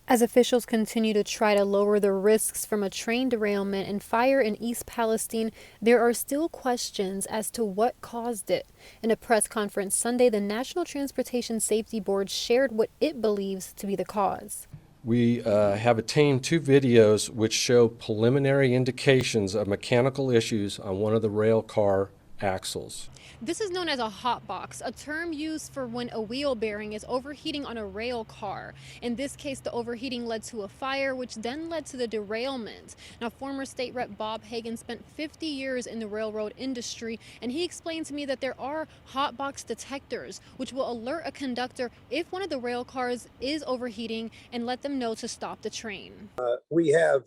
As officials continue to try to lower the risks from a train derailment and fire in East Palestine, there are still questions as to what caused it. In a press conference Sunday, the National Transportation Safety Board shared what it believes to be the cause. We have obtained two videos which show preliminary indications of mechanical issues on one of the rail car axles. This is known as a hot box, a term used for when a wheel bearing is overheating on a rail car. In this case, the overheating led to a fire, which then led to the derailment. Now, former State Rep Bob Hagan spent 50 years in the railroad industry, and he explained to me that there are hot box detectors, which will alert a conductor if one of the rail cars is overheating and let them know to stop the train. We have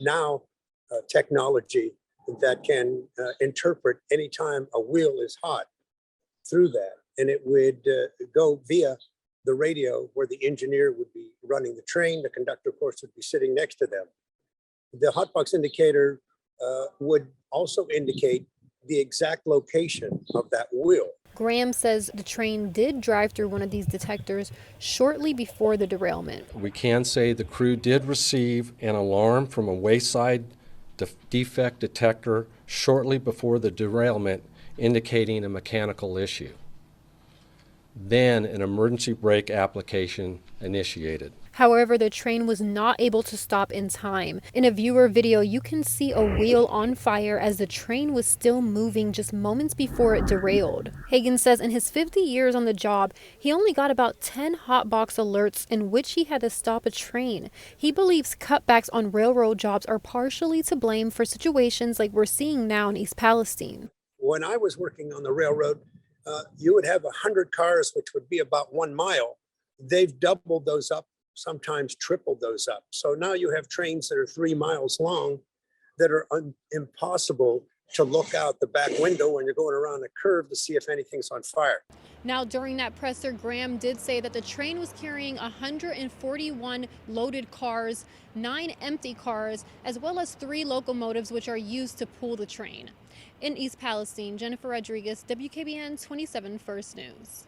now technology that can interpret anytime a wheel is hot through that. And it would go via the radio where the engineer would be running the train. The conductor, of course, would be sitting next to them. The hotbox indicator would also indicate the exact location of that wheel. Graham says the train did drive through one of these detectors shortly before the derailment. We can say the crew did receive an alarm from a wayside defect detector shortly before the derailment, indicating a mechanical issue. Then an emergency brake application initiated. However, the train was not able to stop in time. In a viewer video, you can see a wheel on fire as the train was still moving just moments before it derailed. Hagan says in his 50 years on the job, he only got about 10 hotbox alerts in which he had to stop a train. He believes cutbacks on railroad jobs are partially to blame for situations like we're seeing now in East Palestine. When I was working on the railroad, you would have 100 cars, which would be about 1 mile. They've doubled those up, sometimes tripled those up. So now you have trains that are 3 miles long that are impossible to look out the back window when you're going around a curve to see if anything's on fire. Now, during that presser, Graham did say that the train was carrying 141 loaded cars, 9 empty cars, as well as 3 locomotives which are used to pull the train. In East Palestine, Jennifer Rodriguez, WKBN 27 First News.